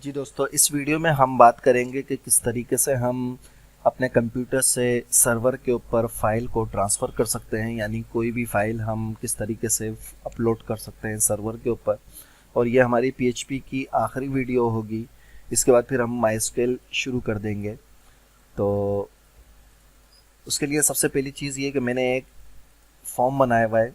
जी दोस्तों, इस वीडियो में हम बात करेंगे कि किस तरीके से हम अपने कंप्यूटर से सर्वर के ऊपर फाइल को ट्रांसफ़र कर सकते हैं। यानी कोई भी फाइल हम किस तरीके से अपलोड कर सकते हैं सर्वर के ऊपर। और ये हमारी पीएचपी की आखिरी वीडियो होगी। इसके बाद फिर हम माइस्क्वेल शुरू कर देंगे। तो उसके लिए सबसे पहली चीज़ ये कि मैंने एक फॉर्म बनाया हुआ है।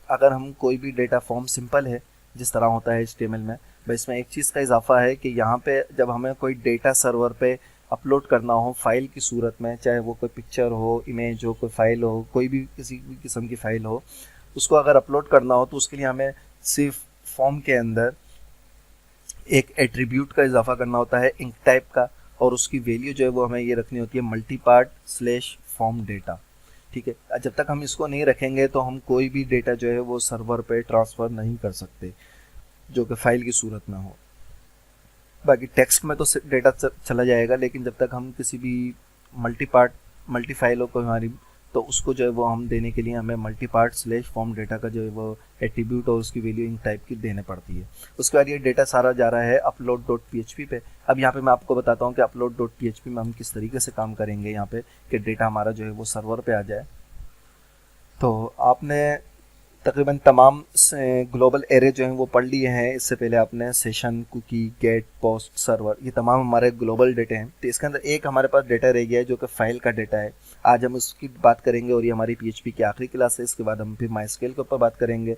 अगर हम कोई भी डेटा फॉर्म सिंपल है जिस तरह होता है HTML में, बस इसमें एक चीज़ का इजाफा है कि यहाँ पे जब हमें कोई डेटा सर्वर पे अपलोड करना हो फाइल की सूरत में, चाहे वो कोई पिक्चर हो, इमेज हो, कोई फाइल हो, कोई भी किसी भी किस्म की फाइल हो, उसको अगर अपलोड करना हो तो उसके लिए हमें सिर्फ फॉर्म के अंदर एक एट्रीब्यूट का इजाफा करना होता है इंक टाइप का, और उसकी वैल्यू जो है वो हमें ये रखनी होती है मल्टीपार्ट स्लैश फॉर्म डेटा। ठीक है, जब तक हम इसको नहीं रखेंगे तो हम कोई भी डेटा जो है वो सर्वर पे ट्रांसफ़र नहीं कर सकते जो कि फ़ाइल की सूरत में हो। बाकी टेक्स्ट में तो डेटा चला जाएगा, लेकिन जब तक हम किसी भी मल्टी फाइलों को हमारी, तो उसको जो है वो हम देने के लिए हमें मल्टीपार्ट स्लैश फॉर्म डेटा का जो है वो एट्रीब्यूट और उसकी वैल्यू इन टाइप की देने पड़ती है। उसके बाद ये डेटा सारा जा रहा है अपलोड डॉट पी पे। अब यहाँ पे मैं आपको बताता हूँ कि अपलोड डॉट पी में हम किस तरीके से काम करेंगे यहाँ पे कि डेटा हमारा जो है वो सर्वर पे आ जाए। तो आपने तकरीबन तमाम ग्लोबल एरे जो हैं वो पढ़ लिए हैं। इससे पहले आपने session, cookie, get, post, server, ये तमाम हमारे ग्लोबल डेटा हैं। तो इसके अंदर एक हमारे पास डेटा रह गया है जो कि फ़ाइल का डेटा है। आज हम उसकी बात करेंगे और ये हमारी पीएचपी की आखिरी क्लास है। इसके बाद हम फिर माइस्क्वेल के ऊपर बात करेंगे।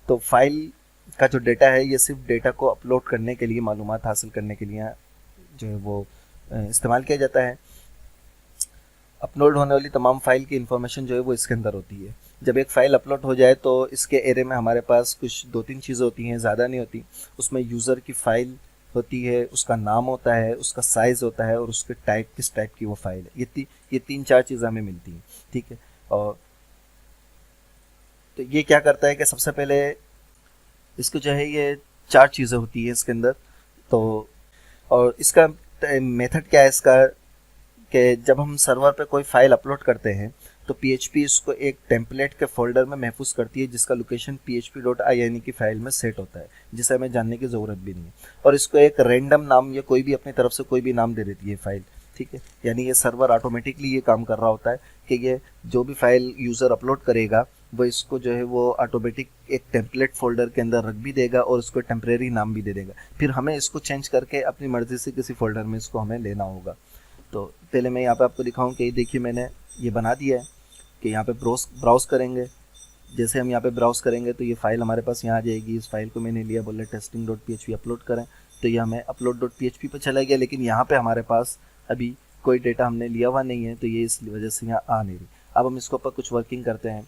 तो फाइल का जो डेटा है ये सिर्फ डेटा को अपलोड करने के लिए, मालूमात हासिल करने के लिए जो है वो इस्तेमाल किया जाता है। अपलोड होने वाली तमाम फाइल की इन्फॉर्मेशन जो है वो इसके अंदर होती है। जब एक फ़ाइल अपलोड हो जाए तो इसके एरे में हमारे पास कुछ 2-3 चीज़ें होती हैं, ज़्यादा नहीं होती। उसमें यूज़र की फ़ाइल होती है, उसका नाम होता है, उसका साइज़ होता है और उसके टाइप, किस टाइप की वो फ़ाइल है। ये 3-4 चीज़ें हमें मिलती हैं। ठीक है, और तो ये क्या करता है कि सबसे पहले इसको जो है ये 4 चीज़ें होती हैं इसके अंदर। तो और इसका मेथड क्या है इसका, कि जब हम सर्वर पे कोई फाइल अपलोड करते हैं तो PHP इसको एक टेम्पलेट के फोल्डर में महफूज करती है जिसका लोकेशन php.ini की फाइल में सेट होता है, जिसे हमें जानने की ज़रूरत भी नहीं है। और इसको एक रैंडम नाम या कोई भी अपनी तरफ से कोई भी नाम दे देती है फाइल। ठीक है, यानी ये सर्वर ऑटोमेटिकली ये काम कर रहा होता है कि ये जो भी फाइल यूज़र अपलोड करेगा वो इसको जो है वो ऑटोमेटिक एक टेम्पलेट फोल्डर के अंदर रख भी देगा और इसको टेम्परेरी नाम भी दे देगा। फिर हमें इसको चेंज करके अपनी मर्ज़ी से किसी फोल्डर में इसको हमें लेना होगा। तो पहले मैं यहाँ पे आपको दिखाऊं कि देखिए मैंने ये बना दिया है कि यहाँ पे ब्राउज़ करेंगे। जैसे हम यहाँ पे ब्राउज़ करेंगे तो ये फ़ाइल हमारे पास यहाँ आ जाएगी। इस फाइल को मैंने लिया, बोले टेस्टिंग डॉट पी अपलोड करें, तो ये हमें अपलोड डॉट पी पर चला गया। लेकिन यहाँ पे हमारे पास अभी कोई डेटा हमने लिया हुआ नहीं है, तो ये इस वजह से यहाँ आ नहीं रही। अब हम इसके ऊपर कुछ वर्किंग करते हैं।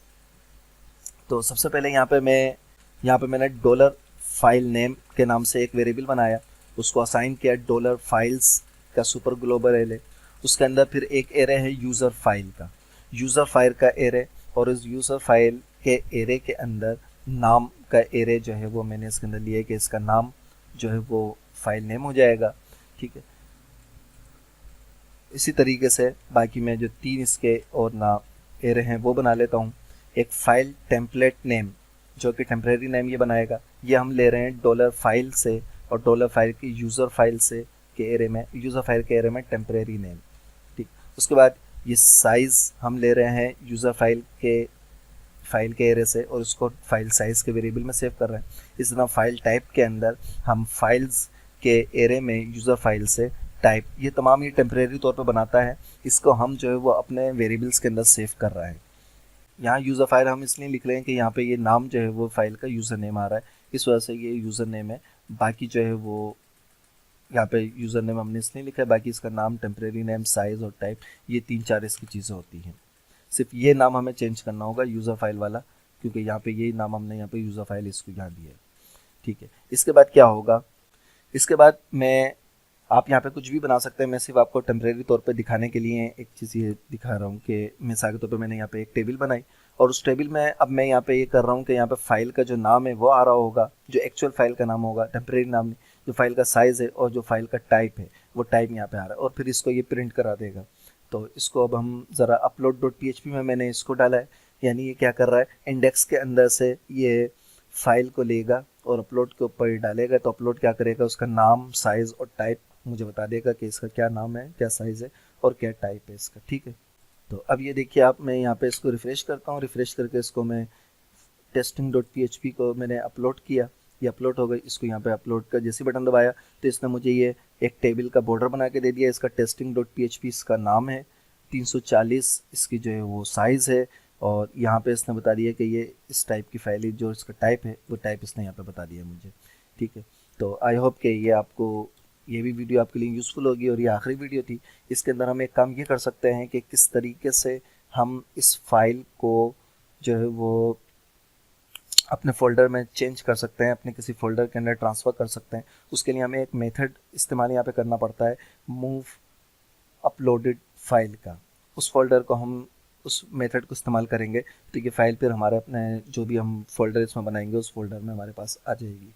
तो सबसे पहले यहाँ पे मैंने डॉलर फाइल नेम के नाम से एक वेरिएबल बनाया, उसको असाइन किया डॉलर फाइल्स का सुपर ग्लोबल एरे। उसके अंदर फिर एक एरे है यूज़र फाइल का एरे, और इस यूज़र फाइल के एरे के अंदर नाम का एरे जो है वो मैंने इसके अंदर लिया है कि इसका नाम जो है वो फाइल नेम हो जाएगा। ठीक है, इसी तरीके से बाकी मैं जो 3 इसके और नाम एरे हैं वो बना लेता हूँ। एक फाइल टेम्पलेट नेम जो कि टेम्परेरी नेम ये बनाएगा, ये हम ले रहे हैं डॉलर फाइल से, और डॉलर फाइल की यूज़र फाइल से के एरे में, यूज़र फाइल के एरे में टेम्परेरी नेम। ठीक, उसके बाद ये साइज़ हम ले रहे हैं यूज़र फाइल के एरे से और उसको फाइल साइज़ के वेरिएबल में सेव कर रहे हैं। इस तरह फाइल टाइप के अंदर हम फाइल्स के एरे में यूज़र फाइल से टाइप, ये तमाम ये टेम्परेरी तौर पर बनाता है। इसको हम जो है वो अपने वेरिएबल्स के अंदर सेव कर रहे हैं। यहाँ यूज़र फाइल हम इसलिए लिख रहे हैं कि यहाँ पे ये नाम जो है वो फाइल का यूज़र नेम आ रहा है, इस वजह से ये यूज़र नेम है। बाकी जो है वो यहाँ पे यूज़र नेम हमने इसलिए लिखा है, बाकी इसका नाम, टेम्परेरी नेम, साइज़ और टाइप, ये 3-4 इसकी चीज़ें होती हैं। सिर्फ ये नाम हमें चेंज करना होगा यूज़र फाइल वाला, क्योंकि यहाँ पे यही नाम हमने यहाँ पे यूज़र फाइल इसको यहाँ दिया है। ठीक है, इसके बाद क्या होगा, इसके बाद आप यहाँ पे कुछ भी बना सकते हैं। मैं सिर्फ आपको टेम्परेरी तौर पे दिखाने के लिए एक चीज़ ये दिखा रहा हूँ कि मिसाल के तौर पे मैंने यहाँ पे एक टेबल बनाई, और उस टेबल में अब मैं यहाँ पे ये कर रहा हूँ कि यहाँ पे फाइल का जो नाम है वो आ रहा होगा, जो एक्चुअल फाइल का नाम होगा, टेम्परेरी नाम नहीं। जो फाइल का साइज़ है और जो फाइल का टाइप है वो टाइप यहाँ पे आ रहा है, और फिर इसको ये प्रिंट करा देगा। तो इसको अब हम ज़रा अपलोड डॉट पी में मैंने इसको डाला है, यानी ये क्या कर रहा है, इंडेक्स के अंदर से ये फाइल को लेगा और अपलोड के ऊपर डालेगा, तो अपलोड क्या करेगा, उसका नाम, साइज़ और टाइप मुझे बता देगा कि इसका क्या नाम है, क्या साइज़ है और क्या टाइप है इसका। ठीक है, तो अब ये देखिए आप, मैं यहाँ पे इसको रिफ़्रेश करता हूँ, रिफ़्रेश करके इसको मैं testing.php को मैंने अपलोड किया, ये अपलोड हो गई। इसको यहाँ पे अपलोड का जैसे बटन दबाया तो इसने मुझे ये एक टेबल का बॉर्डर बना के दे दिया। इसका testing.php इसका नाम है, 340 इसकी जो है वो साइज़ है, और यहाँ पे इसने बता दिया कि ये इस टाइप की फाइल है, जो इसका टाइप है वो टाइप इसने यहाँ पे बता दिया मुझे। ठीक है, तो आई होप कि ये आपको, ये भी वीडियो आपके लिए यूज़फुल होगी, और ये आखिरी वीडियो थी। इसके अंदर हम एक काम ये कर सकते हैं कि किस तरीके से हम इस फाइल को जो है वो अपने फ़ोल्डर में चेंज कर सकते हैं, अपने किसी फ़ोल्डर के अंदर ट्रांसफ़र कर सकते हैं। उसके लिए हमें एक मेथड इस्तेमाल यहाँ पे करना पड़ता है, मूव अपलोडेड फाइल का। उस फ़ोल्डर को हम उस मेथड को इस्तेमाल करेंगे तो ये फ़ाइल फिर हमारे अपने जो भी हम फ़ोल्डर इसमें बनाएंगे उस फ़ोल्डर में हमारे पास आ जाएगी।